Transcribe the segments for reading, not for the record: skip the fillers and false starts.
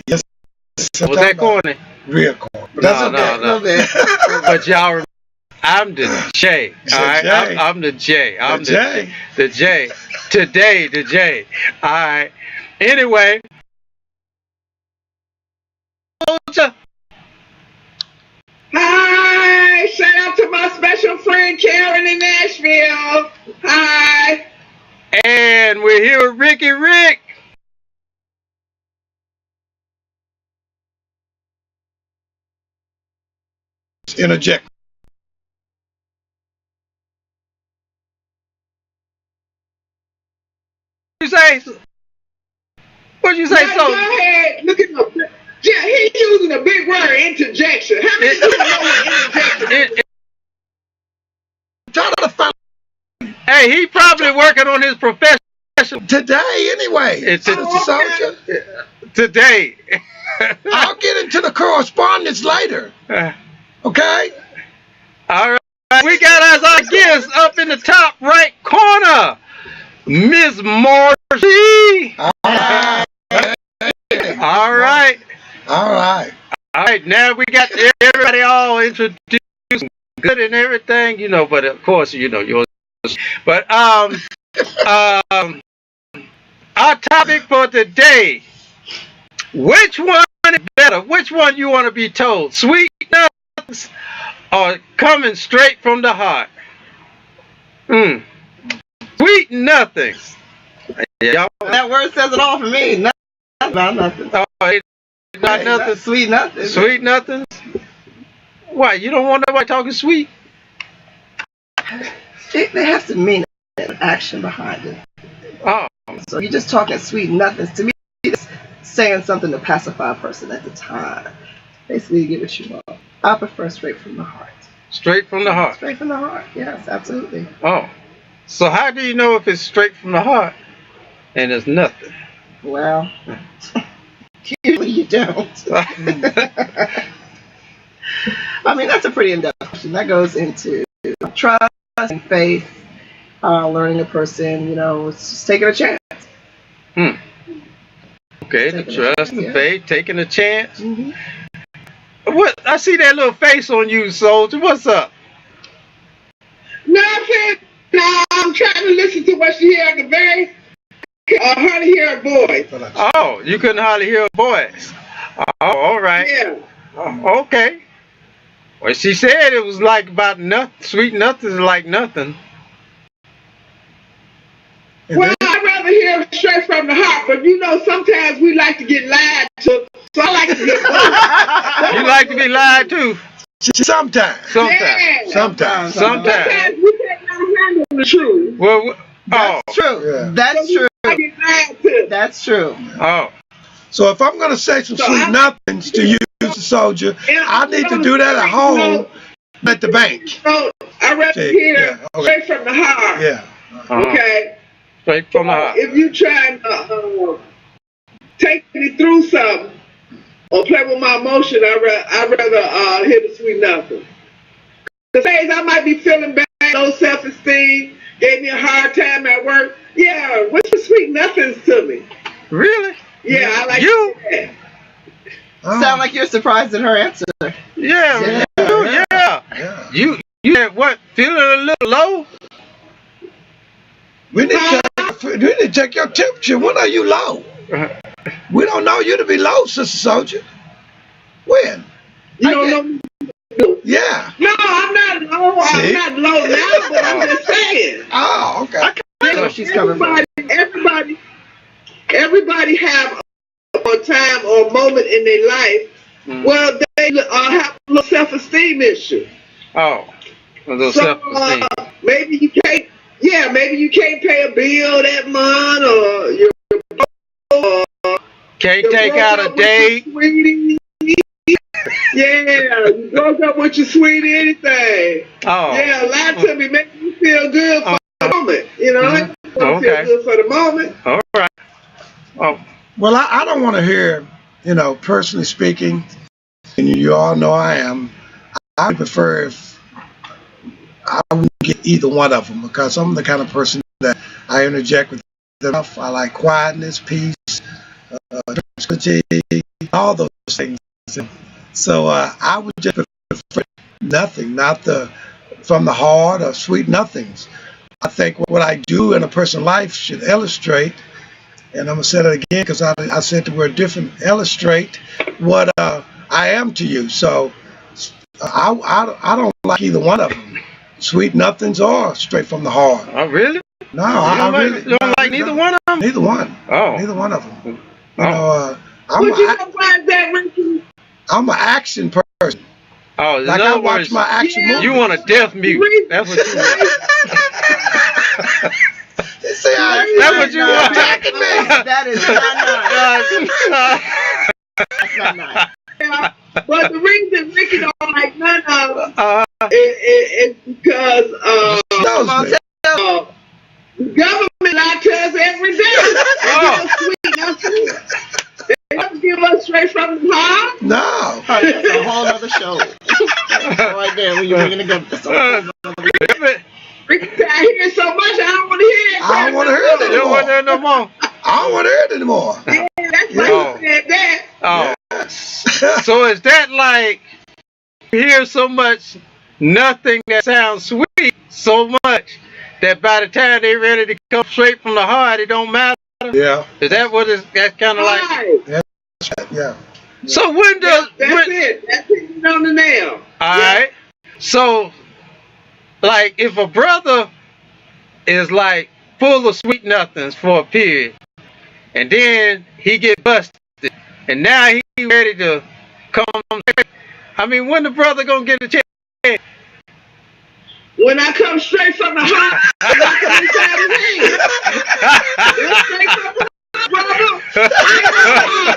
Yes. Was that corny? Real corny. But No, that's okay. no. But y'all remember, I'm the J. All right, I'm the J. I'm the J. The J. Today, the J. All right. Anyway. Hi, shout out to my special friend Karen in Nashville. Hi. And we're here with Ricky Rick. Interject. What'd you say? Now, go ahead, look at the. Yeah, he's using a big word, interjection. How many people know what interjection is? Hey, he probably working on his profession today anyway. It's Soldier. Today. I'll get into the correspondence later. Okay? All right. We got as our guest up in the top right corner, Miss Marcy. All right. All right. All right. All right. Now we got everybody all introduced, good and everything, you know. But of course, you know yours. But our topic for today: which one is better? Which one you want to be told? Sweet nuts or coming straight from the heart? Sweet nothings. Yeah, that word says it all for me. Nothing about nothing. Oh, not nothing. Sweet nothing. Sweet nothings. Why? You don't want nobody talking sweet? They have to mean an action behind it. Oh. So you're just talking sweet nothings. To me, it's saying something to pacify a person at the time. Basically, you get what you want. I prefer straight from the heart. Straight from the heart? Straight from the heart, yes, absolutely. Oh. So how do you know if it's straight from the heart and it's nothing? Well, usually you don't. I mean, that's a pretty in-depth question. That goes into trust and faith, learning a person, you know, it's just taking a chance. Okay, the trust and faith, taking a chance. Mm-hmm. What? I see that little face on you, soldier. What's up? Nothing. No, I'm trying to listen to what she hear. I can very hardly hear her voice. Oh, you couldn't hardly hear her voice. Oh, all right. Yeah. Oh, okay. Well, she said it was like about nothing. Sweet nothing is like nothing. Well, I'd rather hear straight from the heart, but you know, sometimes we like to get lied to, so I like to get both. You like to be lied to? Sometimes. Yeah. Sometimes. Sometimes we can't handle the truth. Well, that's true. Yeah. That's true. That's true. Oh. So if I'm going to say some sweet nothings to you, soldier, I need to do that at home at the bank. So I'd rather hear straight from the heart. Yeah. Okay. Straight from the heart. If you try to take me through something or play with my emotion, I'd rather hear the sweet nothing. The days I might be feeling bad, low self-esteem, gave me a hard time at work. Yeah, what's the sweet nothings to me? Really? Yeah, I like you. That. Sound like you're surprised at her answer. Yeah. You had what? Feeling a little low? We need to check your temperature. When are you low? We don't know you to be low, Sister Soldier. When? You don't know? Yeah. No, I'm not low. I'm not low now, but I'm just saying. Oh, okay. She's coming. Everybody have a time or a moment in their life where they have a little self-esteem issue. Oh, a little self-esteem. Maybe you can't. Yeah, maybe you can't pay a bill that month, or you're can't take out a date. Yeah, you broke up with your sweetie, anything. Oh. Yeah, lie to me, make me feel good for the moment. You know, feel good for the moment. All right. Oh. Well, I don't want to hear, you know, personally speaking, and you all know I am. I prefer if I wouldn't get either one of them, because I'm the kind of person that I interject with enough. I like quietness, peace, fatigue, all those things. So I would just prefer nothing, not the from the heart or sweet nothings. I think what I do in a person's life should illustrate, and I'm gonna say that again because I said the word different, illustrate what I am to you. So I don't like either one of them, sweet nothings or straight from the heart. Oh, really? No, I really You don't like neither one of them? neither one. Oh. Neither one of them. You Oh. know, Would you know why that, Ricky? I'm an action person. Oh, in Like I other watch words, my action Yeah. movies. you want a deaf mute. That's what you want. See how That's what you want. attacking me. That is not nice. Yeah, but the reason Ricky don't like none of them Uh, is because Knows me. the government lies to us every day. They give us sweet nothing. They don't give us straight from the heart. No. That's a whole other show. Right there, when you're bringing the government. That's a whole other Ricky said, I hear so much, I don't want to hear it. I don't want to hear it you don't want that no more. I don't want to hear it anymore. Yeah, that's why Oh. he said that. Oh. So is that like you hear so much nothing that sounds sweet so much that by the time they ready to come straight from the heart, it don't matter? Yeah. Is that what it's that's kind of like? Right. Yeah. So when does That's when, it. That's it on the nail. all right? So like if a brother is like full of sweet nothings for a period, and then he get busted, and now he ready to come. I mean, when the brother gonna get a chance? When I come straight from the heart, I'm not coming inside his hand. That's straight from the heart, brother.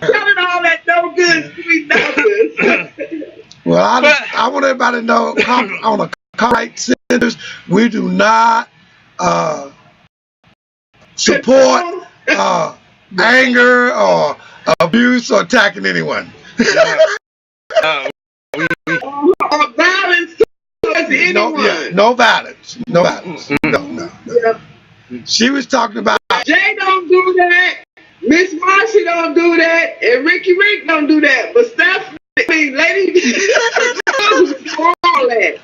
Telling all that no good sweet nothings. Well, I want everybody to know on a copyright centers, we do not support anger or abuse or attacking anyone. Or violence towards anyone. No violence. No violence. No. Yeah. She was talking about Jay don't do that. Miss Marcy don't do that. And Ricky Rick don't do that. But Steph, I mean, lady, for all that.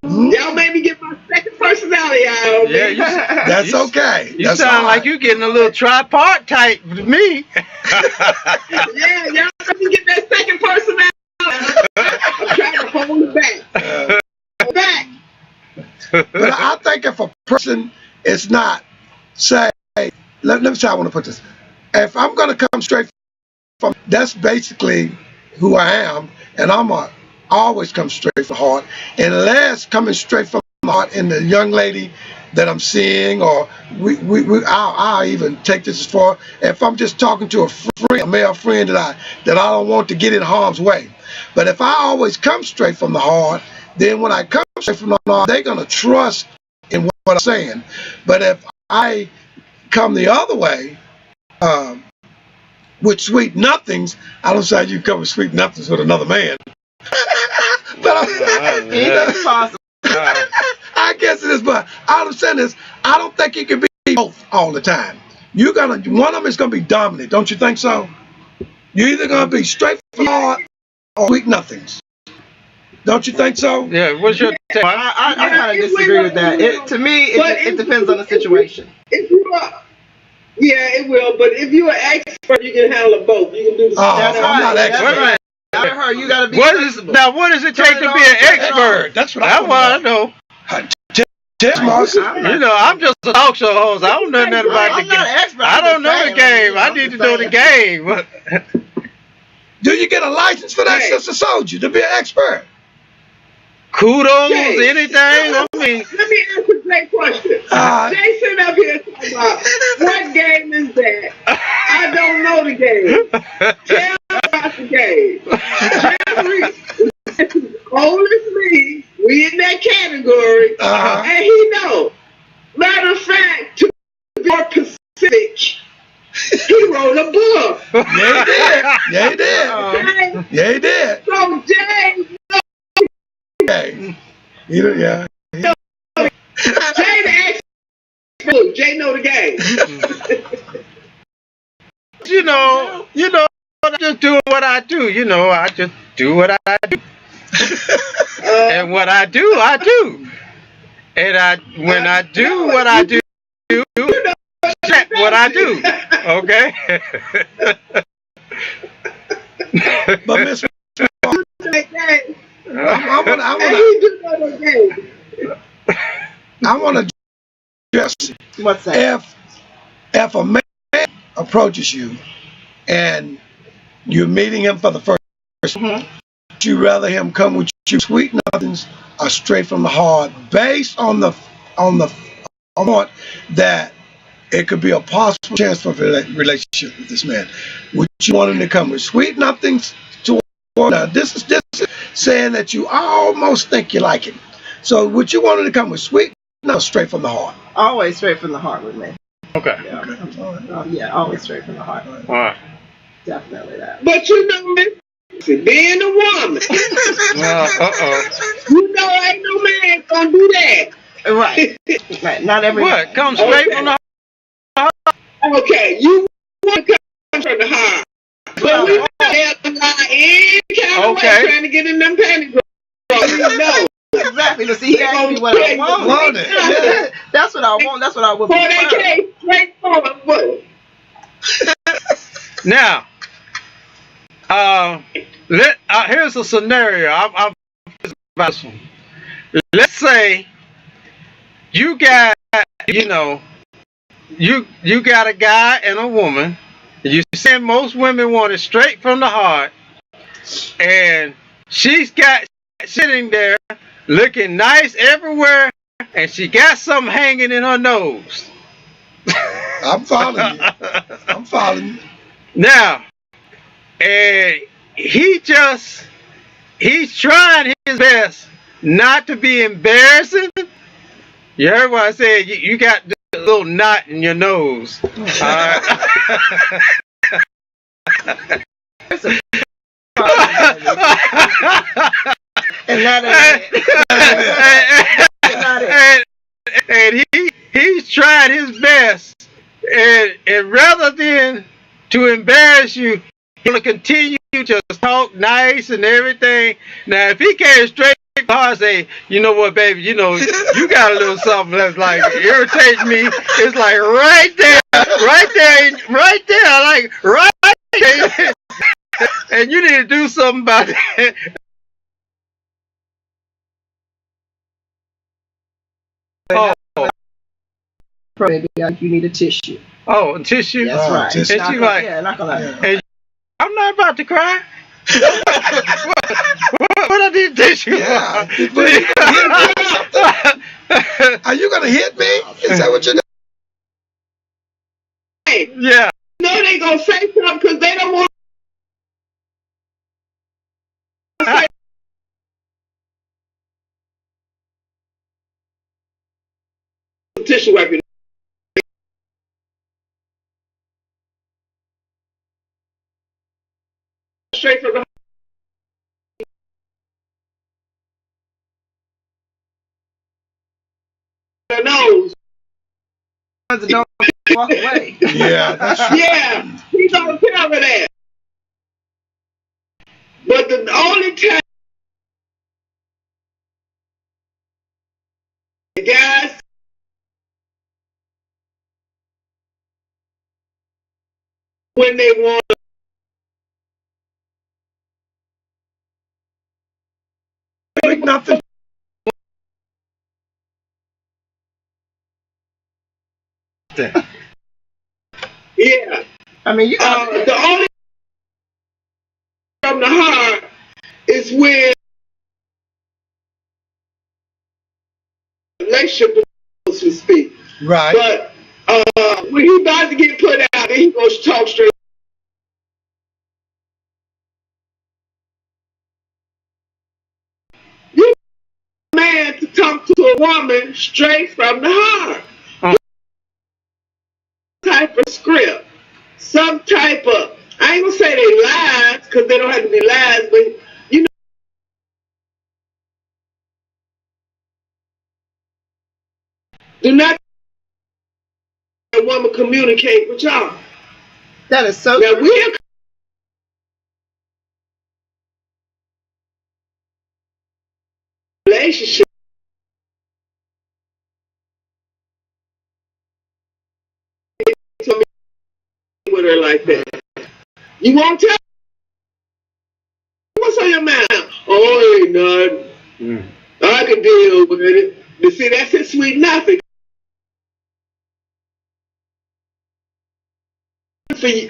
Y'all made me get my second personality out of me. that's okay. You That's sound all like right. you getting a little tripartite with me. Yeah, y'all let me get that second personality. I'm trying to hold it back. Hold back. But I think if a person is not, say, let me see how I want to put this. If I'm going to come straight from, that's basically who I am, and I'm always come straight from the heart. Unless coming straight from the heart in the young lady that I'm seeing, or I'll even take this as far, if I'm just talking to a friend, a male friend that I don't want to get in harm's way. But if I always come straight from the heart, then when I come straight from the heart, they're going to trust in what I'm saying. But if I come the other way, with sweet nothings, I don't say you come with sweet nothings with another man. But Anything's possible. I guess it is, but all I'm saying is, I don't think you can be both all the time. One of them is gonna be dominant, don't you think so? You're either gonna be straight from the heart or sweet nothings. Don't you think so? Yeah, what's your take? I kind of disagree with that. To me, it depends on the situation. If you are, yeah, it will. But if you're an expert, you can handle both. You can do the That's I'm right. not That's expert. right. I heard you gotta be What flexible. does it take to be an expert? That's what That's what I know. Tell Marcy. You know, I'm just a talk show host. I don't know nothing about the I'm not an game. expert. I I'm don't just know the saying, game. I I'm need to just know the game. Do you get a license for that, Hey. Sister Soldier, to be an expert? Kudos, Jay, anything. I mean, let me ask a great question. Jay sitting up here talking about what game is that? I don't know the game. Tell me about the game. Jeffrey is old as me. We in that category, and he know. Matter of fact, to be more specific, he wrote a book. Yeah, he did. Yeah, he did. Okay? Yeah, he did. So Jay, Okay. Yeah. Facebook. Jay know the game. I'm just doing what I do. I just do what I do. And what I do, I do. And when I do what I do, that's what I do. Okay? But Miss, I want to address What's that? If a man approaches you and you're meeting him for the first time, would you rather him come with you sweet nothings or straight from the heart, based on the point that it could be a possible chance for a relationship with this man? Would you want him to come with sweet nothings to? Now this is saying that you almost think you like him. So would you want him to come with sweet nothings straight from the heart? Always straight from the heart with me. Okay. Yeah, always straight from the heart. All right. Definitely that. But being a woman, you know, ain't no man gonna do that. Right. Right. Not every. What? Come straight from the heart? Okay, you want to come from the heart. But we know there's a lot any kind of way trying to get in them panties. We know. Exactly. But see, he asked me what I want. Yeah. That's what I want. That's what I would prefer. For that case, straightforward. Now, here's a scenario. I'm about this one. Let's say you got, you got a guy and a woman. You saying most women want it straight from the heart, and she's got sitting there looking nice everywhere, and she got something hanging in her nose. I'm following you. I'm following you. Now, and he's trying his best not to be embarrassing. You heard what I said? You got this little knot in your nose. All right. And that and he's tried his best, and rather than to embarrass you, he'll continue to just talk nice and everything. Now, if he came straight to the heart and say, you know what, baby, you got a little something that's like irritates me. It's like right there, like right there. And you need to do something about it. Oh. Maybe you need a tissue. Oh, a tissue? That's right. Tissue. And she's like, not gonna. And I'm not about to cry. what I need tissue Yeah. for? Are you gonna hit me? Is that what you're doing? Yeah. You know they gonna say something because they don't want tissue wiping. Straight from the nose. Don't walk away. Yeah, that's true. Yeah, he's gonna tell her that. But the only time the guys when they want Nothing. yeah. I mean, you got The only from the heart is when relationship, so to speak. Right. But when he about to get put out, then he goes talk straight. You man to talk to a woman straight from the heart. Type of script, some type of, I ain't gonna say they lies because they don't have to be lies, but you know, do not woman communicate with y'all. That is so Now true. we're relationship with her like that. You won't tell what's on your mind. Oh, ain't nothing. I can deal with it. You see, that's his sweet nothing. For you,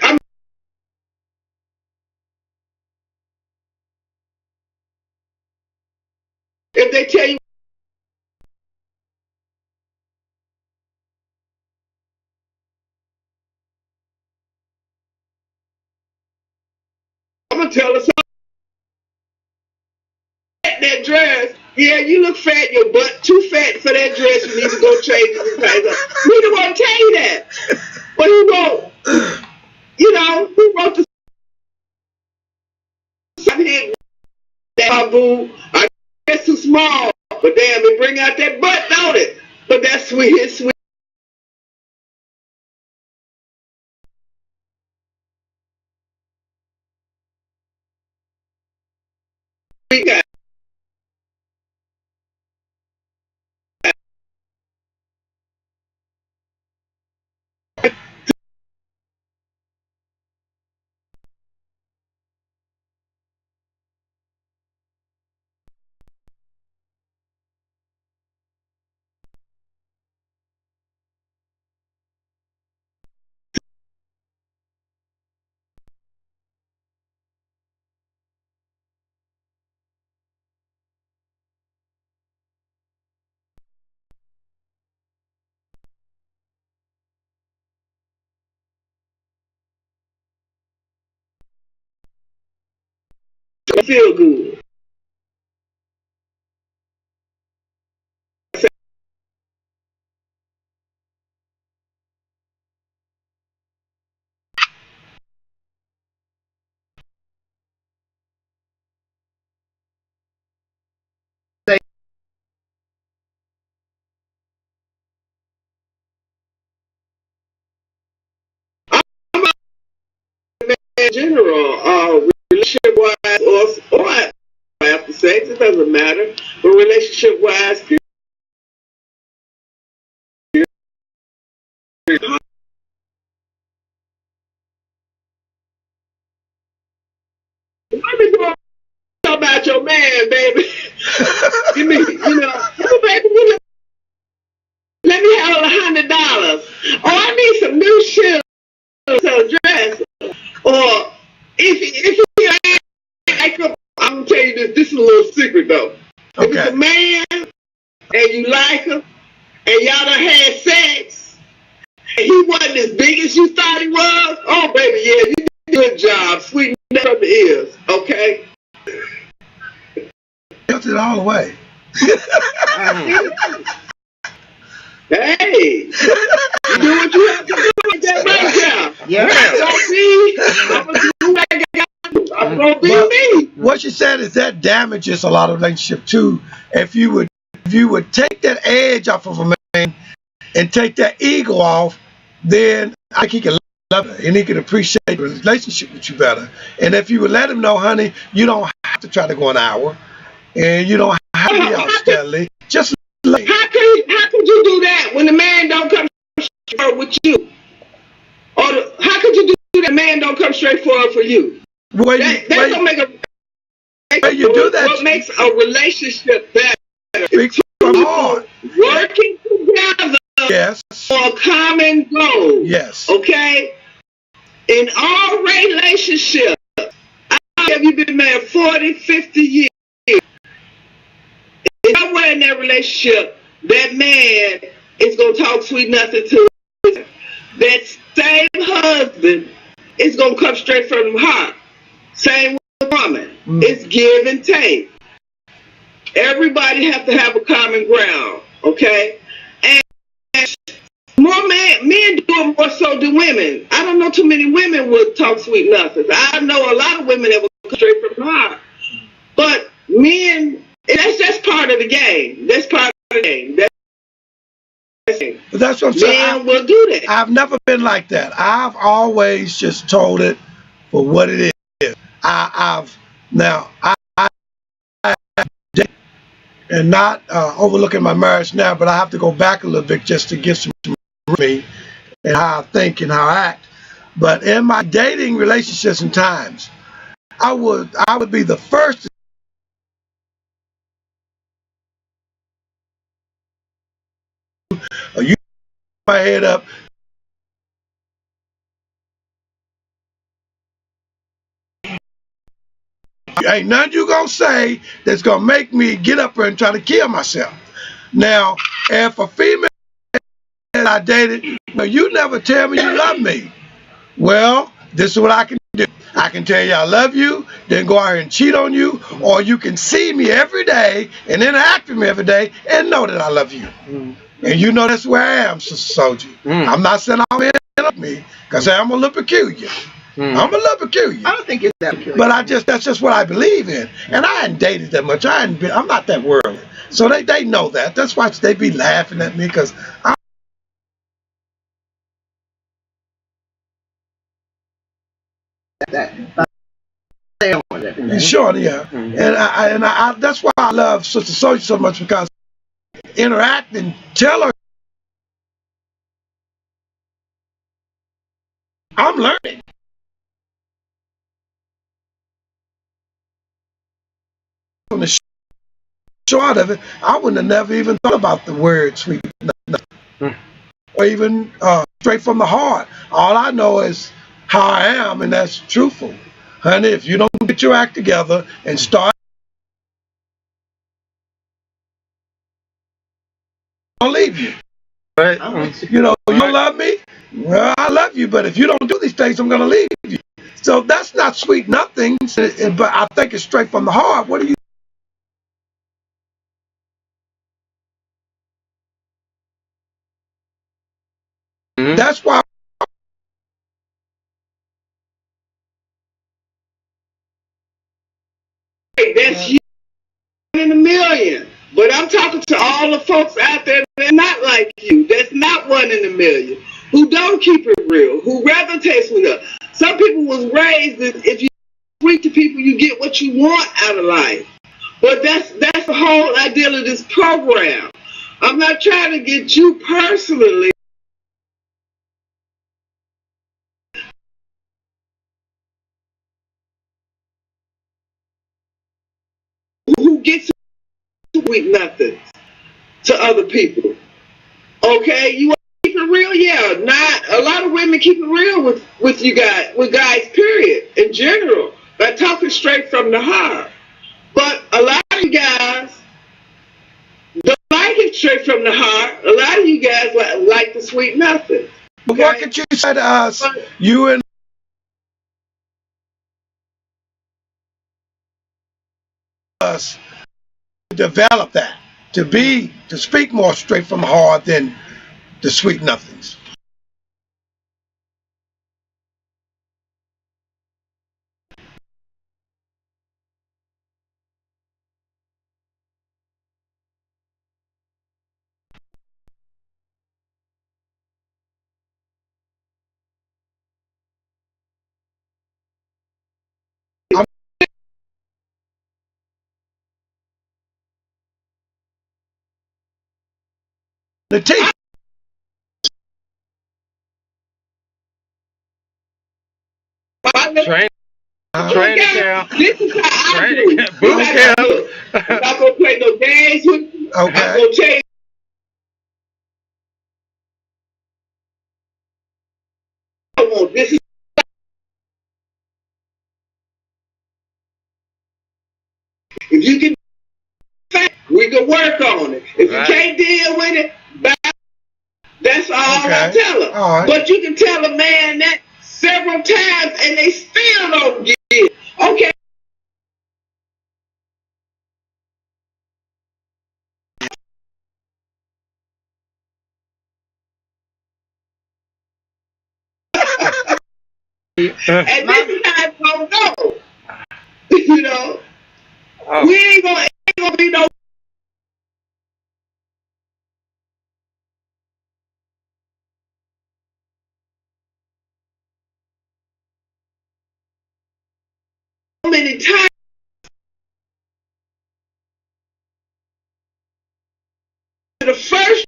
if they tell you, I'm gonna tell her something. That dress, yeah, you look fat, your butt too fat for that dress. You need to go change it and size up. We don't want to tell you that, but he won't. You know, he wrote the subhead that boo. I guess too small, but damn, it bring out that butt, don't it? But that's sweet, his sweet. We got to feel good. In general, relationship wise, or after sex, it doesn't matter. But relationship wise, let me talk about your man, baby. Give me, baby, let me have $100. Oh, I need some new shoes, some dress. Or if you ain't like him, I'm gonna tell you this. This is a little secret though. If it's a man and you like him and y'all done had sex and he wasn't as big as you thought he was, oh baby, yeah, you did a good job, sweeten up the ears, okay? Built it all the way. Hey, you do what you have to do with that right now. Yeah. I'm gonna do what I got to do. I'm gonna be me. What you said is that damages a lot of relationship too. If you would take that edge off of a man and take that ego off, then I think he can love it and he can appreciate the relationship with you better. And if you would let him know, honey, you don't have to try to go an hour, and you don't have to be out steadily. Just like, how could you do that when the man don't come straight with you? Or how could you do that? Man don't come straight forward for you. That don't make you do that. What makes a relationship better? Speak from heart. Working together Yes. for a common goal. Yes. Okay? In all relationships, have you been married 40, 50 years? If somewhere in that relationship, that man is going to talk sweet nothing to his, that same husband is going to come straight from the heart. Same with the woman. It's give and take. Everybody have to have a common ground, okay? And more men do it more so than women. I don't know too many women would talk sweet nothings. I know a lot of women that would come straight from the heart. But men, that's part of the game. That's part of the game. That's But that's what I'm saying. Men will do that. I've never been like that. I've always just told it for what it is. I've now I and not overlooking my marriage now, but I have to go back a little bit just to get some me and how I think and how I act. But in my dating relationships and times, I would be the first to you my head up. Ain't nothing you gonna say that's gonna make me get up there and try to kill myself. Now, if a female that I dated, no, you never tell me you love me. Well, this is what I can do. I can tell you I love you, then go out here and cheat on you, or you can see me every day and interact with me every day and know that I love you. And you know that's where I am, Sister Soldier. I'm not saying I'm in love me, because I'm a little peculiar. I'm a little peculiar. I don't think it's that peculiar. But that's just what I believe in. And I hadn't dated that much. I'm not that worldly. So they know that. That's why they be laughing at me, because sure, yeah. And I that's why I love Sister Soldier so much, because interact and tell her I'm learning. From the short of it, I wouldn't have never even thought about the word sweet nothing, or even straight from the heart. All I know is how I am, and that's truthful. Honey, if you don't get your act together and start, I'll leave you. Right. You know, you don't love me? Well, I love you, but if you don't do these things, I'm going to leave you. So that's not sweet nothings, but I think it's straight from the heart. What do you? That's why. That's you in a million. But I'm talking to all the folks out there that are not like you. That's not one in a million. Who don't keep it real. Who rather taste with us. Some people was raised that if you sweet to people, you get what you want out of life. But that's the whole idea of this program. I'm not trying to get you personally. Who gets sweet nothings to other people. Okay, you want to keep it real? Yeah, not a lot of women keep it real with you guys, with guys, period, in general, by talking straight from the heart. But a lot of you guys don't like it straight from the heart. A lot of you guys like the sweet nothing. Okay? What could you say to us? You and us develop that to speak more straight from the heart than the sweet nothings. The teeth. Training camp. This is how I Training do. camp. Boot camp. I'm not gonna play no games with you. Okay. I'm gonna tell you. This is if you can, we can work on it. If you can't deal with it, that's all I tell them. All right. But you can tell a man that several times and they still don't get it. Okay. And this is how it's gonna go. You know, we ain't gonna be no many times the first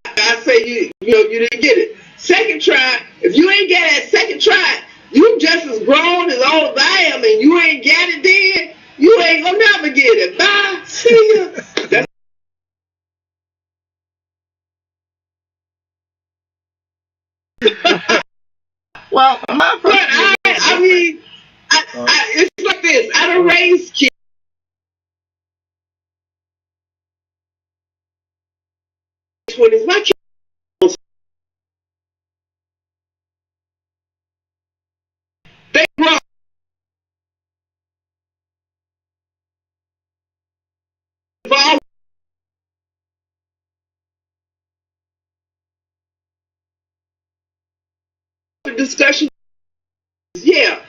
try, I say you didn't get it. Second try, if you ain't get it at second try, you just as grown as old as I am, and you ain't get it then, you ain't gonna never get it. Bye. See ya. That's Well, my but approach I mean, it's like this. I don't raise kids. When it's my kids, they grow. Involved in discussion. Yeah.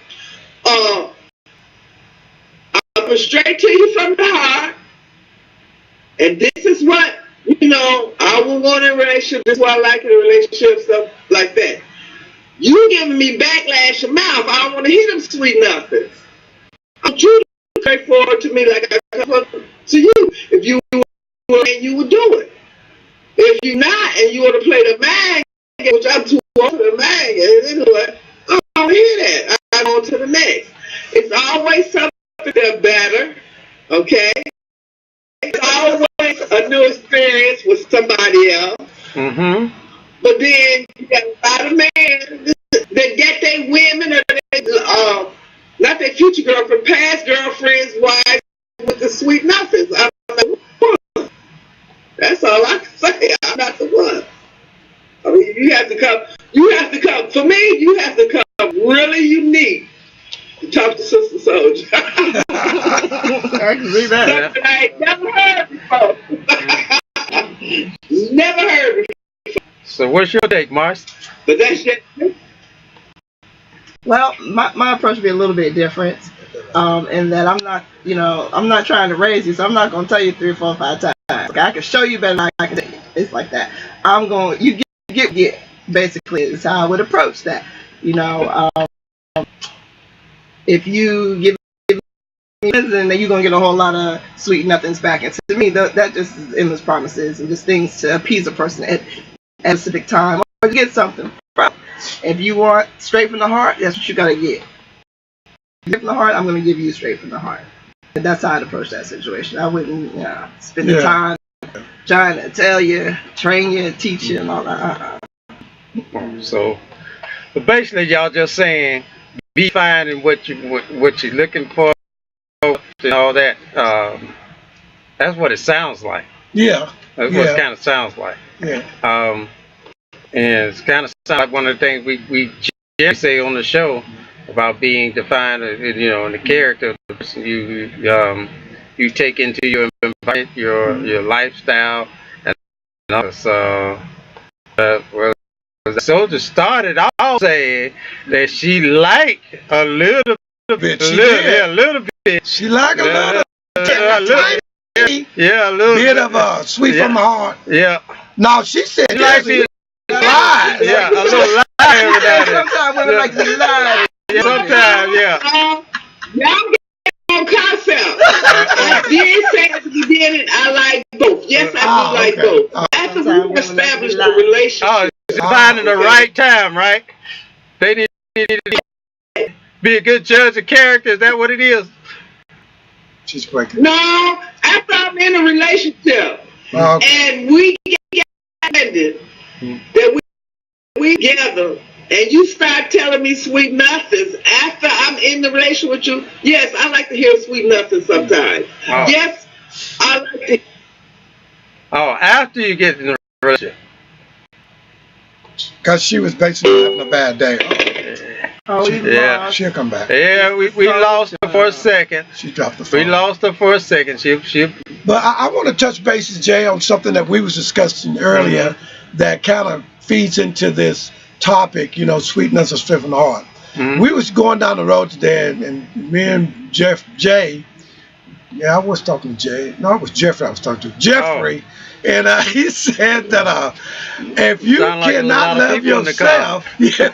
I'll go straight to you from the heart. And this is what, I will want in a relationship. This is what I like in a relationship, stuff like that. You giving me backlash your mouth. I don't want to hear them sweet nothings. I want you to be straightforward to me like I come to you. If you were, you would do it. If you're not, and you want to play the man, which I'm too old for the man, anyway, I don't hear that. I go on to the next. It's always something that's better, okay? It's always a new experience with somebody else. Mm-hmm. But then you got a lot of men that get their women or not their future girlfriend, past girlfriends, wives with the sweet nothings. I'm not the one. That's all I can say. I'm not the one. I mean, you have to come, for me, you have to come really unique to talk to Sister Soldier. I can see that. Something I ain't never heard before. Never heard before. So what's your take, Mars? But that's just Well, my approach would be a little bit different, in that I'm not trying to raise you, so I'm not going to tell you 3, 4, 5 times. Okay, I can show you better than I can tell you. It's like that. You get, basically, is how I would approach that. If you give me this, then you're going to get a whole lot of sweet nothings back. And to me, that just is endless promises and just things to appease a person at a specific time or to get something from. If you want straight from the heart, that's what you got to get. Straight from the heart, I'm going to give you straight from the heart. And that's how I'd approach that situation. I wouldn't spend the time trying to tell you, train you, teach you, and all that. So basically, y'all just saying be finding what you're looking for and all that. That's what it sounds like. Yeah. That's what it kind of sounds like. Yeah. And it's kind of sounds like one of the things we generally say on the show about being defined, in the character of the person you take into your environment, your lifestyle, and all. So, well, the soldier started off saying that she liked a little bit. A little bit. She liked a little bit. Yeah, a little bit of sweet from the heart. Yeah. No, she said she likes it. Lies. Yeah, a little lie. Sometimes women like to lie. Yeah, sometimes, yeah. Y'all get on concept. I did say at the beginning I like both. Yes, I do like both. After we established the relationship. Finding the right time, right? They need to be a good judge of character. Is that what it is? She's breaking. No, after I'm in a relationship and we get ended, that we together, and you start telling me sweet nothings after I'm in the relationship with you. Yes, I like to hear sweet nothings sometimes. Oh. Yes, I like to. Oh, after you get in the relationship. Because she was basically having a bad day. Yeah. She'll come back. Yeah, we lost her for a second. She dropped the phone. We lost her for a second. She. But I want to touch bases, Jay, on something that we was discussing earlier that kind of feeds into this topic, sweetness of strength from the heart. Mm-hmm. We was going down the road today, and me and Jay, I was talking to Jay. No, it was Jeffrey I was talking to. Jeffrey And he said that if you Sound like a cannot lot of love people in the car. yourself, he said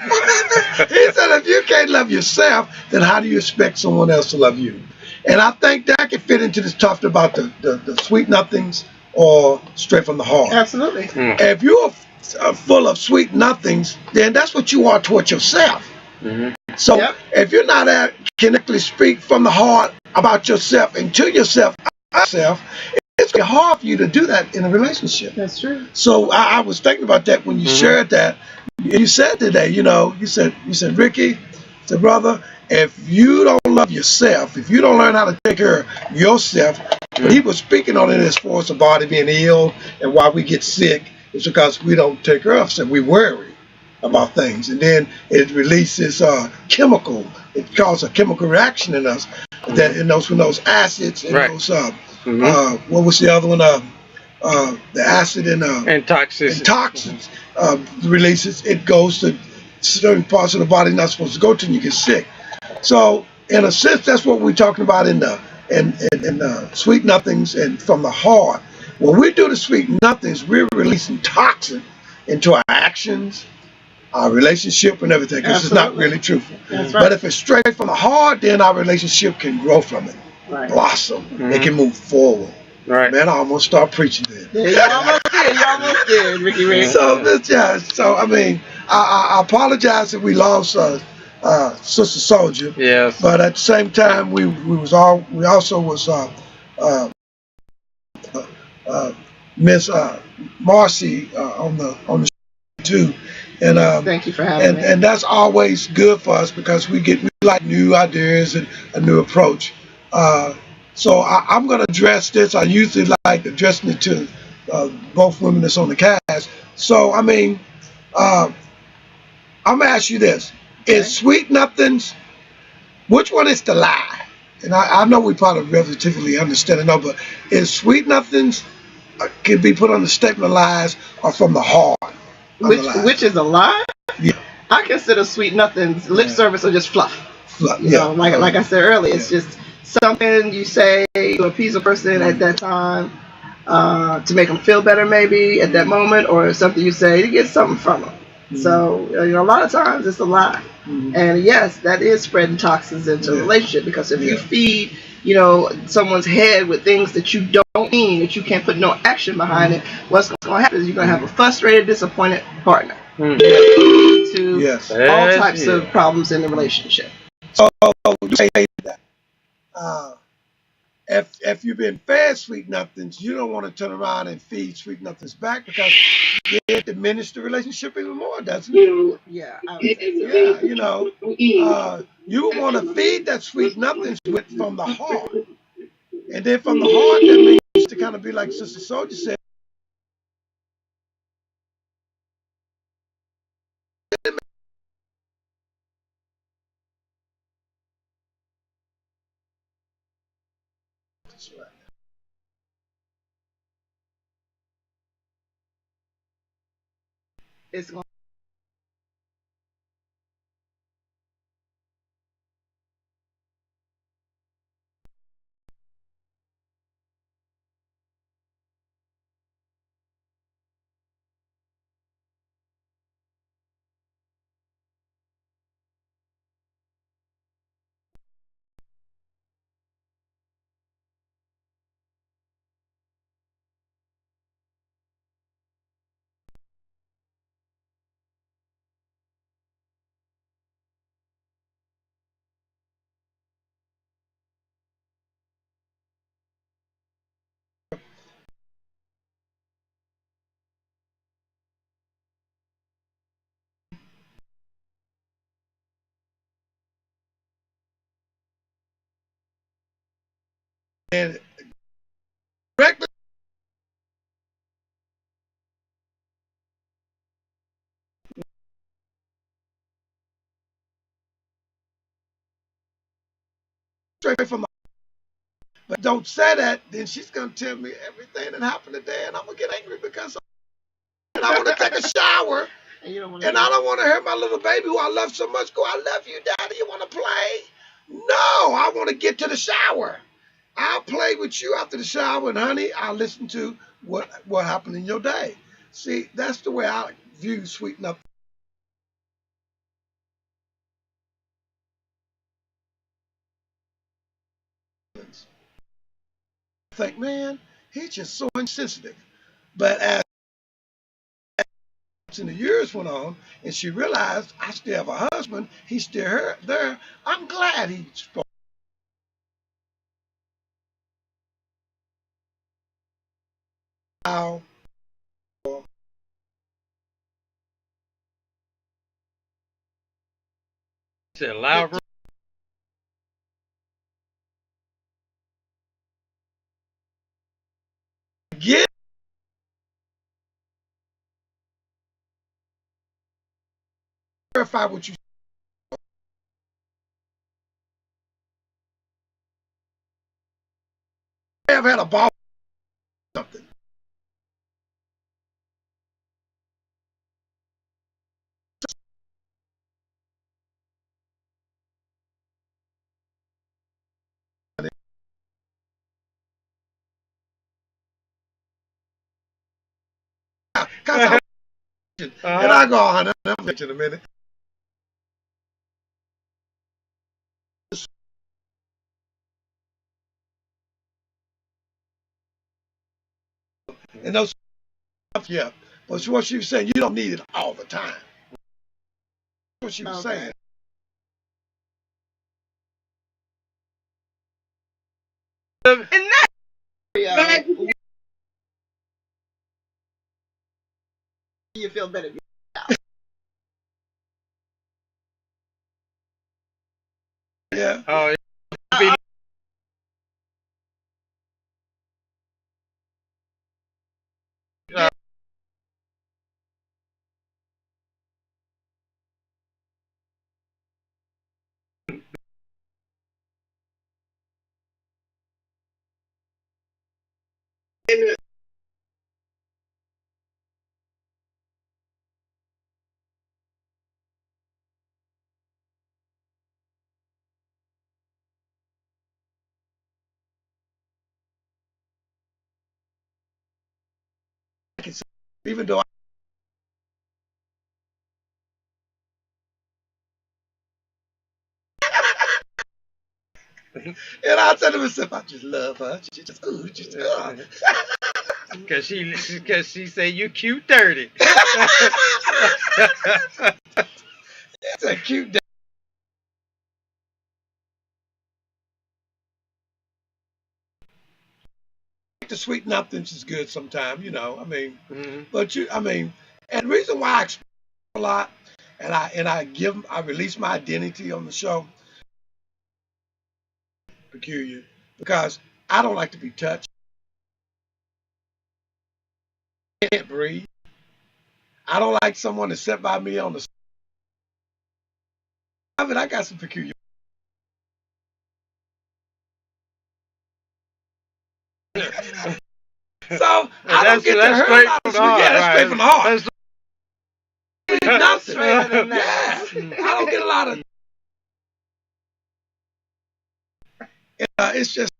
if you can't love yourself, then how do you expect someone else to love you? And I think that can fit into this talk about the sweet nothings or straight from the heart. Absolutely. If you're full of sweet nothings, then that's what you are towards yourself. So Yep. if you're not can actually speak from the heart about yourself and to yourself, it's going to be hard for you to do that in a relationship. That's true. So I was thinking about that when you shared that. You said today, you said, Ricky, said, brother, if you don't love yourself, if you don't learn how to take care of yourself, but he was speaking on it as far as the body being ill and why we get sick, it's because we don't take care of ourselves. We worry about things, and then it releases chemical. It causes a chemical reaction in us that in those acids and those what was the other one? The acid and toxins releases. It goes to certain parts of the body not supposed to go to, and you get sick. So in a sense, that's what we're talking about in the sweet nothings and from the heart. When we do the sweet nothings, we're releasing toxin into our actions, our relationship, and everything, because it's not really truthful. That's right. But if it's straight from the heart, then our relationship can grow from it, blossom. It can move forward. Right. Man, I almost start preaching then. Yeah, you almost did, Ricky Ray. So I mean, I apologize that we lost Sister Soldier. Yes. But at the same time, we also was Miss Marcy on the show too. And thank you for having me. And that's always good for us because we like new ideas and a new approach. So I'm going to address this. I usually like addressing it to both women that's on the cast. So, I mean, I'm going to ask you this. Is sweet nothings, which one is the lie? And I know we probably relatively understand it, but is sweet nothings can be put on the statement of lies or from the heart? Which is a lie? Yeah. I consider sweet nothings lip service or just fluff. You know, like I said earlier, it's just something you say to appease a person at that time, to make them feel better maybe at that moment, or something you say to get something from them. So, a lot of times it's a lie. And yes, that is spreading toxins into a relationship, because if you feed, someone's head with things that you don't mean, that you can't put no action behind it, what's going to happen is you're going to have a frustrated, disappointed partner. To all types of problems in the relationship. So, you say that. If you've been fed sweet nothings, you don't want to turn around and feed sweet nothings back, because it diminishes the relationship even more, doesn't it? Yeah, I would say so. You want to feed that sweet nothings from the heart. And then from the heart, that means to kind of be like Sister Soldier said. It's going And directly straight from the heart. But don't say that, then she's going to tell me everything that happened today, and I'm going to get angry because I want to take a shower. And I don't want to hear my little baby who I love so much go, I love you, Daddy, you want to play? No, I want to get to the shower. I'll play with you after the shower, and honey, I'll listen to what happened in your day. See, that's the way I view sweet nothings. I think, man, he's just so insensitive. But as the years went on, and she realized I still have a husband, he's still there. I'm glad he spoke. How Said loud. get verify what you have had a ball or something. Cause and I go, honey, I'm in a minute. And those stuff, yeah. But what she was saying, you don't need it all the time. What she was saying. And that you feel better. Yeah. Oh, And Even though and I tell to myself, I just love her. She just, ooh, just, cause she say you cute dirty. It's a cute day. The sweet nothings is good sometimes, you know. I mean, but I mean, and the reason why I express a lot, and I release my identity on the show, peculiar, because I don't like to be touched. I can't breathe. I don't like someone to sit by me on the. I mean, I got some peculiar. So I don't get to hurt a lot of sweet. Yeah, that's straight from the heart. Nothing. Yeah, I don't get a lot of. It's just.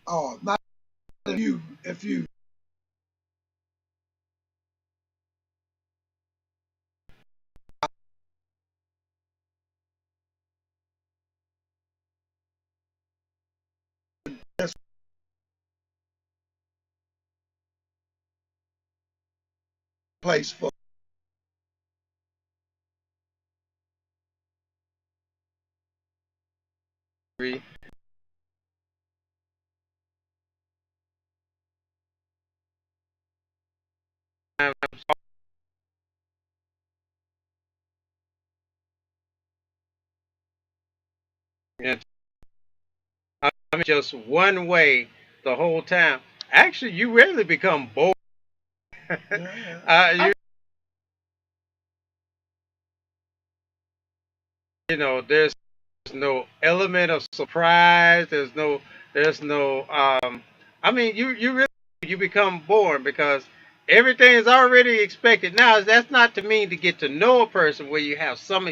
Oh, not if you just place for. I mean, just one way the whole time. Actually, you rarely become bored. you, you know, there's no element of surprise. There's no. I mean, you really you become bored because everything is already expected. Now, that's not to mean to get to know a person where you have some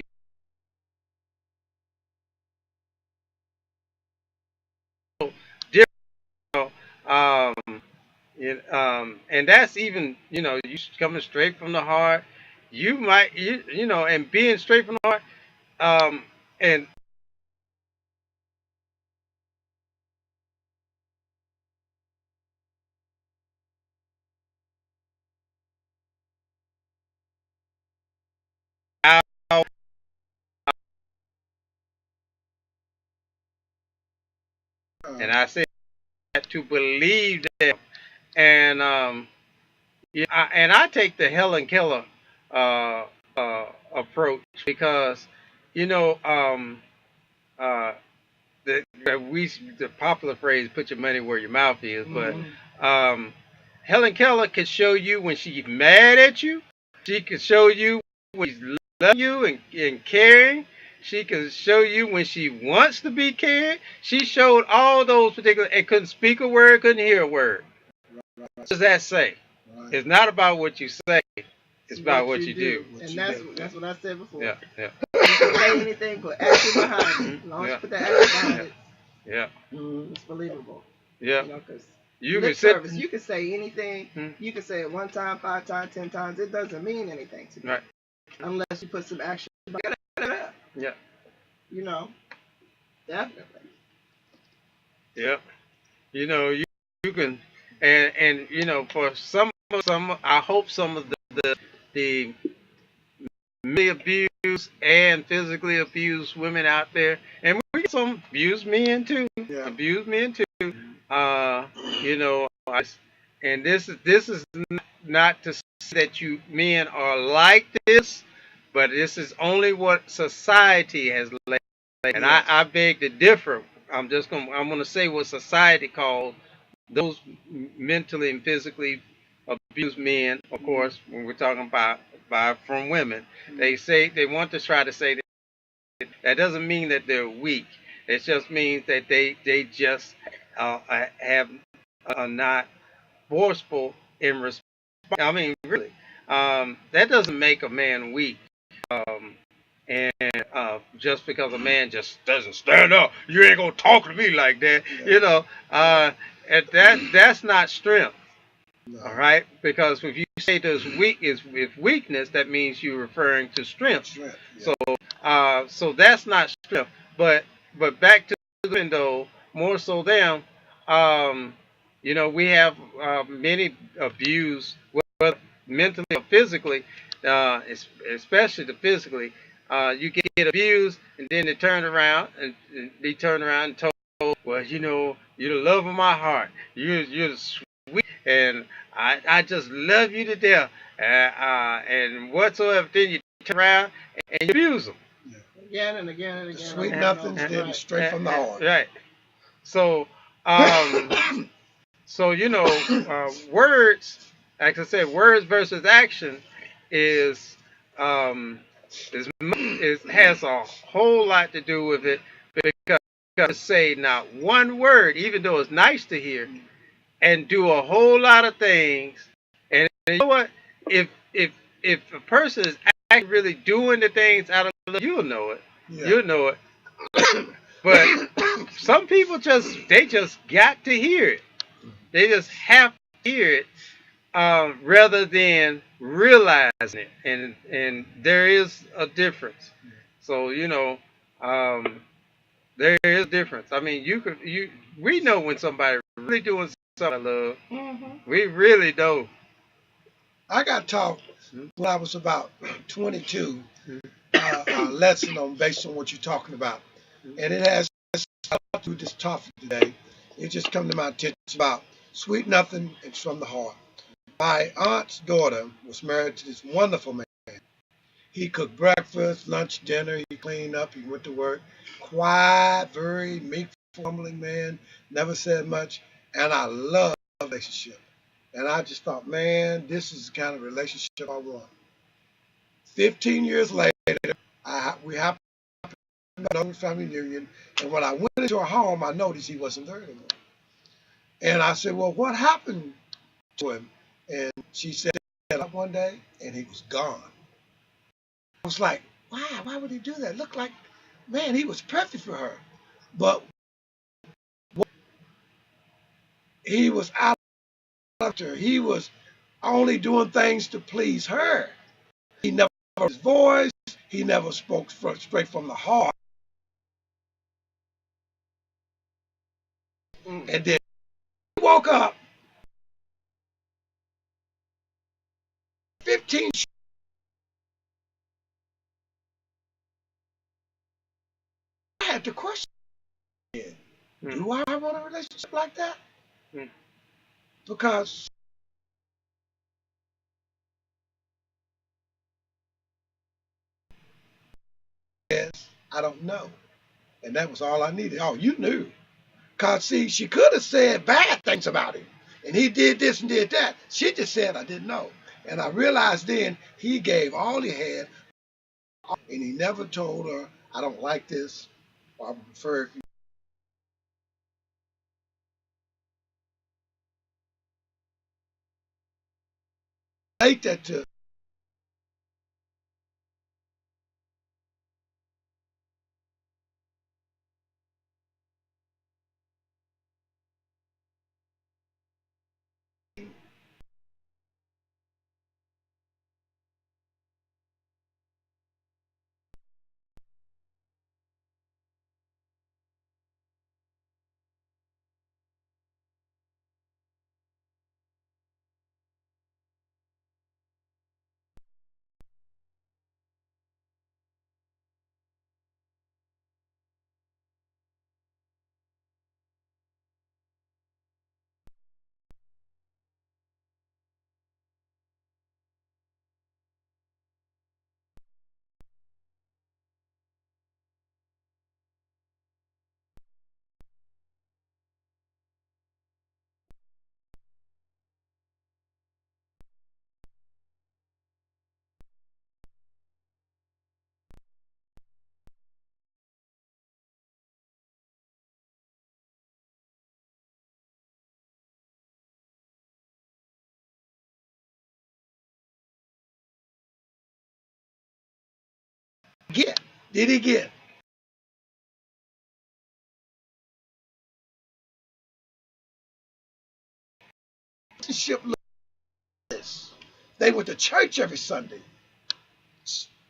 And that's even, you coming straight from the heart. You might, and being straight from the heart, and how, and I say that to believe them, and yeah, and I take the Helen Keller uh, approach because, you know, uh, the popular phrase "put your money where your mouth is," but um, Helen Keller can show you when she's mad at you. She can show you when she's loving you and caring. She can show you when she wants to be cared. She showed all those particular and couldn't speak a word, couldn't hear a word. What does that say? Right. It's not about what you say. It's about what you do. And that's what I said before. Yeah, yeah. You can say anything, put action behind it. As long as you put the action behind it, yeah, it's believable. Yeah. Because you can say anything. You can say it 1 time, 5 times, 10 times. It doesn't mean anything to me. Right. Unless you put some action behind it. Yeah. Definitely. Yeah. You can, and for some, I hope some of the mentally abused and physically abused women out there, and we get some abused men too. Yeah. Abused men too. And this is not to say that you men are like this, but this is only what society has laid. And I beg to differ. I'm gonna say what society calls those mentally and physically abused men. Of course, when we're talking about from women, they want to try to say that doesn't mean that they're weak. It just means that they just have are not forceful in response. I mean, really, that doesn't make a man weak. And just because a man just doesn't stand up, you ain't gonna talk to me like that. And that's not strength. No. All right, because if you say there's weakness, that means you're referring to strength. Yeah. So that's not strength. But back to the window, more so them. We have many abused, whether mentally or physically, especially the physically. You get abused, and then they turn around and told, well, you're the love of my heart. You're the sweet, and I just love you to death. And whatsoever, then you turn around and you abuse them. Again and again and again. Sweet nothings, then straight from the heart. Right. So, words, like I said, words versus action is has a whole lot to do with it, because say not one word, even though it's nice to hear, and do a whole lot of things. And you know what? If a person is actually really doing the things out of love, you'll know it. Yeah. You'll know it. But some people just got to hear it. They just have to hear it, rather than realizing it. And there is a difference. So there is a difference. I mean, we know when somebody really doing something I love. Mm-hmm. We really know. I got taught when I was about 22 a lesson based on what you're talking about, and it has to do this topic today. It just come to my attention about sweet nothing. It's from the heart. My aunt's daughter was married to this wonderful man. He cooked breakfast, lunch, dinner. He cleaned up. He went to work. Quiet, very meek, humbling man. Never said much. And I love the relationship. And I just thought, man, this is the kind of relationship I want. 15 years later, we happened to another family reunion. And when I went into her home, I noticed he wasn't there anymore. And I said, well, what happened to him? And she said, up one day, and he was gone. I was like, why would he do that? Looked like, man, he was perfect for her. But he was out he was only doing things to please her. He never his voice. He never spoke straight from the heart. And then he woke up 15. I had to question, do I want a relationship like that? Because I don't know. And that was all I needed. Oh, you knew. Because, see, she could have said bad things about him. And he did this and did that. She just said, I didn't know. And I realized then he gave all he had. And he never told her, I don't like this. Or I prefer if you take that to. Get. Did he get? Relationship. They went to church every Sunday.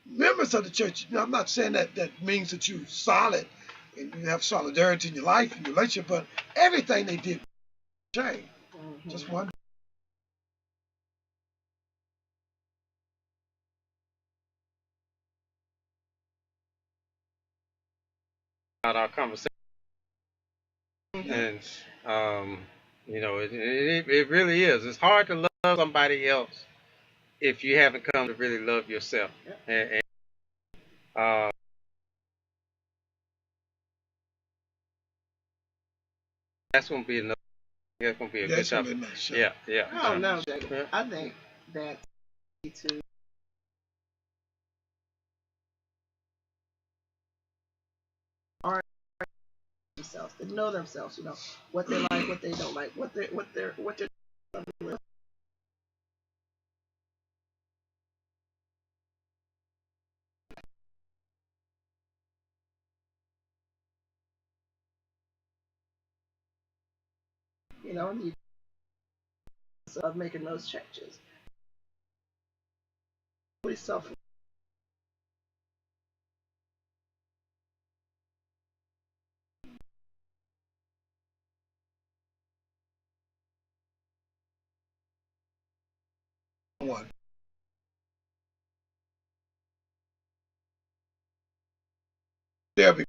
Members of the church, I'm not saying that means that you're solid and you have solidarity in your life and your relationship, but everything they did was change. Just one. About our conversation, and it really is. It's hard to love somebody else if you haven't come to really love yourself, and uh, that's gonna be another. That's gonna be a good topic. Yeah, yeah. I don't know, Jacob. I think that to are themselves, they know themselves, what they like, what they don't like, what they're need of making those changes. Really self. One. There be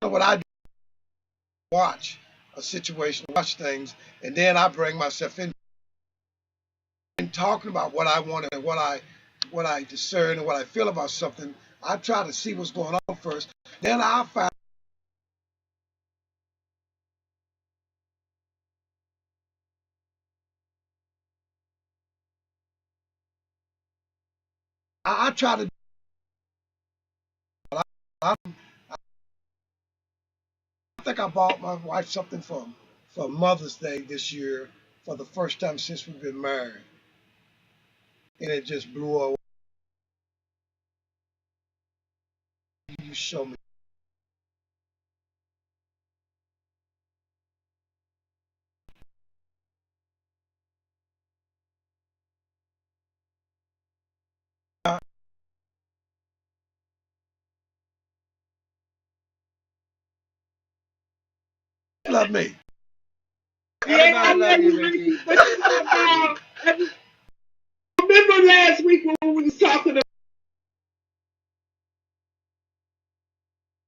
what I do, watch a situation, watch things, and then I bring myself in and talking about what I want and what I discern and what I feel about something. I try to see what's going on first. Then I'll find. I try to. I, I think I bought my wife something for Mother's Day this year for the first time since we've been married. and it just blew away. You show me. Love me. Yeah, I love love you, you, Ricky. Ricky. But you know, I remember last week when we was talking about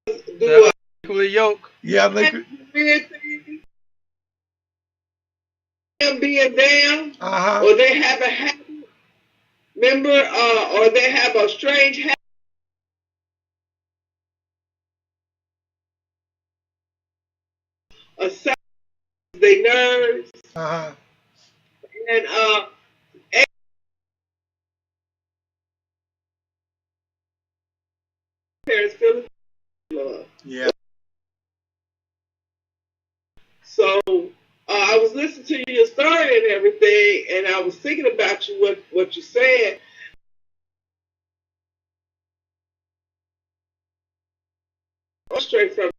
The equally yoke. Yeah, weird things, them being down, or they have a habit, remember, or they have a strange habit, of something they nerves, and parents feel love. Yeah. So I was listening to your story and everything, and I was thinking about you, what you said. Straight from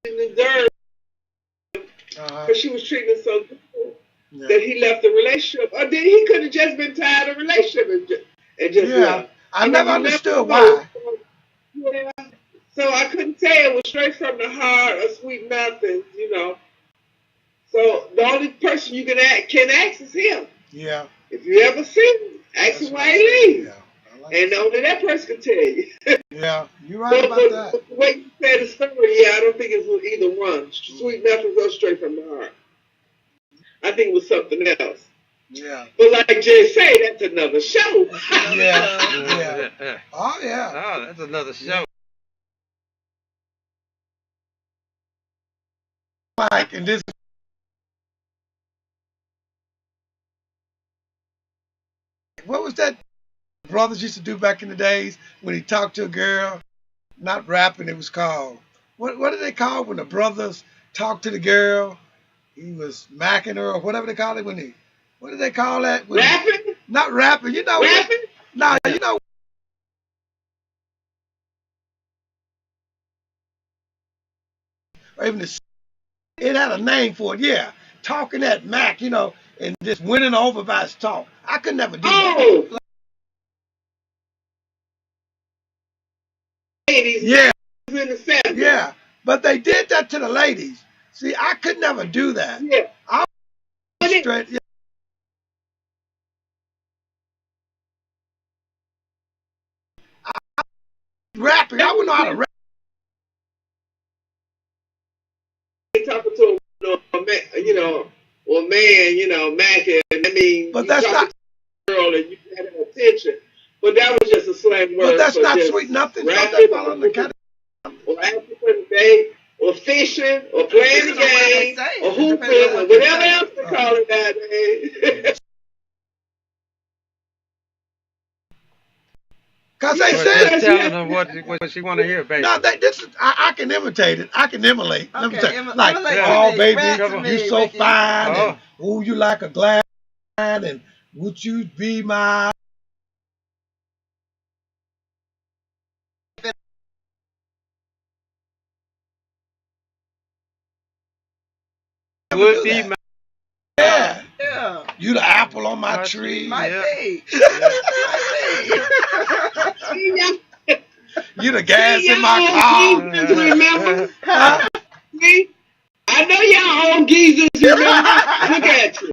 the dirt, because she was treating him so good that he left the relationship. Or then he could have just been tired of the relationship and just left. I never understood why. Yeah. So I couldn't say it was straight from the heart or sweet nothings, you know. So the only person you can ask is him. Yeah. If you ever see him, ask him why he leaves. And only that person can tell you. Yeah, you're right about that. But the way you said the story, I don't think it was either one. Sweet nothing goes straight from the heart. I think it was something else. Yeah. But like Jay say, that's another show. Yeah. Oh yeah. Oh, that's another show. Mike, and this. What was that brothers used to do back in the days when he talked to a girl? Not rapping, it was called. What did they call it when the brothers talked to the girl? He was macking her or whatever they call it when he. What did they call that? When Rapping? Not rapping. You know. Rapping? No, you know. Or even it had a name for it. Yeah, talking that Mac, you know, and just winning over by his talk. I could never do that. Yeah. Yeah, but they did that to the ladies. See, I could never do that. Yeah. I was straight. Yeah. Rapping. I wouldn't know how to rap. Talking to a man, or a man, macking. I mean, but that's not a girl and you had her attention. But that was just a slang word. But that's not sweet nothing. Don't they fall under the category? Or asking for the day, or fishing, or playing the game, or hooping, or whatever else they call it nowadays. Cause they said just telling her what she want to hear, baby. No, I can imitate it. I can emulate. Okay, Let me say, like, oh baby, you so Ricky. fine, and ooh, you like a glass, and would you be my? Would be my. Yeah. Yeah. You the apple on my tree. Might be. You the gas in my car. Remember? See? I know y'all old geezers remember. Look at you.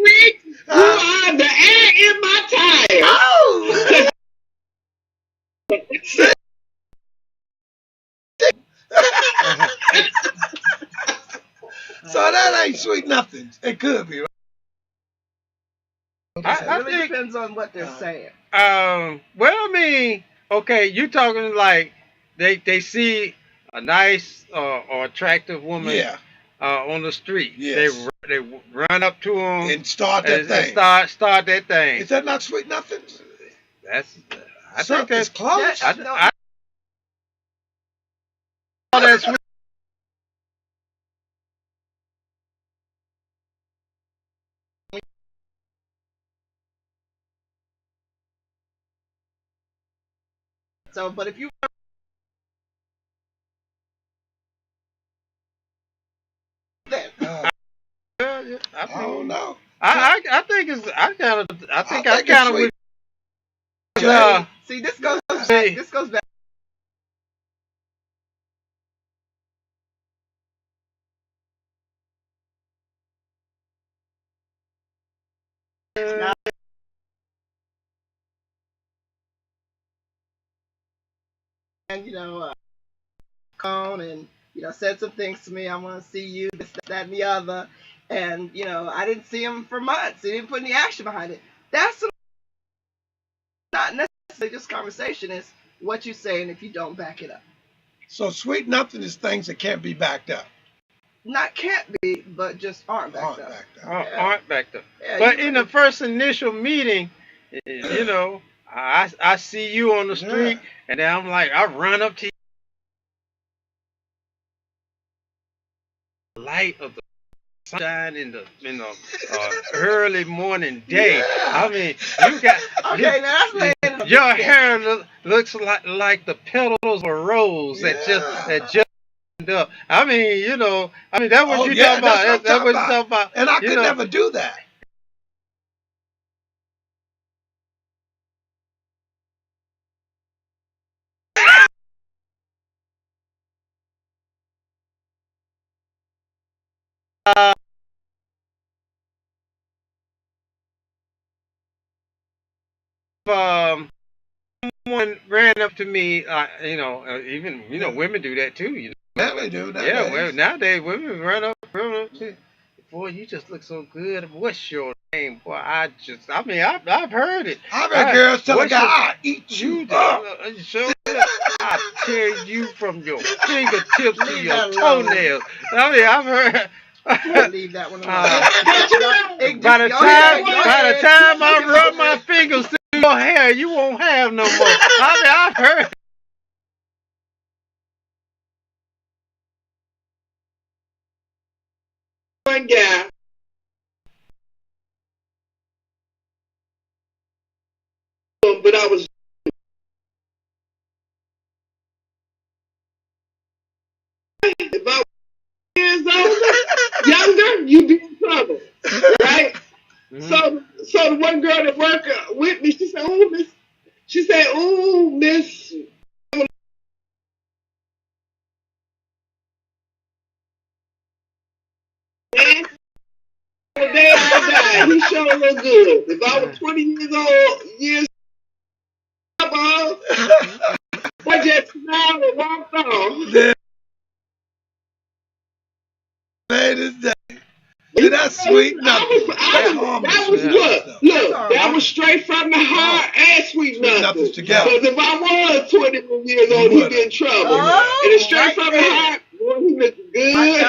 Rick, you are the air in my tires. Oh! So that ain't sweet nothing. It could be, right? really depends on what they're saying. Well, I mean, okay, you talking like they see a nice or attractive woman on the street. Yes. They run up to them And start that thing. Start that thing. Is that not sweet nothing? I think that's close. I that's sweet. So, but if you I don't know. I think it's I think with see, this goes back. And cone and said some things to me. I want to see you, this, that, and the other. And I didn't see him for months. He didn't put any action behind it. That's not necessarily just conversation. It's what you say, and if you don't back it up. So sweet nothing is things that can't be backed up. Not can't be, but just aren't backed up. Aren't backed up. Yeah, but in the first initial meeting, I see you on the street, and then I'm like, I run up to you. Light of the sunshine in the early morning day. I mean, you got your hair looks like the petals of a rose that just up. I mean, that's what you talking about. That's what you talking about. And I could never do that. Someone ran up to me, even women do that too. Yeah, they do. Nowadays. Yeah, well, nowadays women run up to, boy, you just look so good. What's your name? Boy, I've heard it. I've heard girls tell a guy, I'll eat you. I tear you from your fingertips to your toenails. I mean, I've heard. Leave that one alone. By the time I rub my fingers through your hair, you won't have no more. I've heard. One guy. But I was if I was years older, younger, you'd be in trouble, right? So the one girl that worked with me, she said, "Oh, Miss." The day I died, he sure looked good. If I was 20 years old, I just smiled and walked on. That's sweet nothing. That was straight from the heart and sweet nothing. Together. Because if I was 21 years old, he'd be in trouble. And it's straight from the heart, boy, he looked good.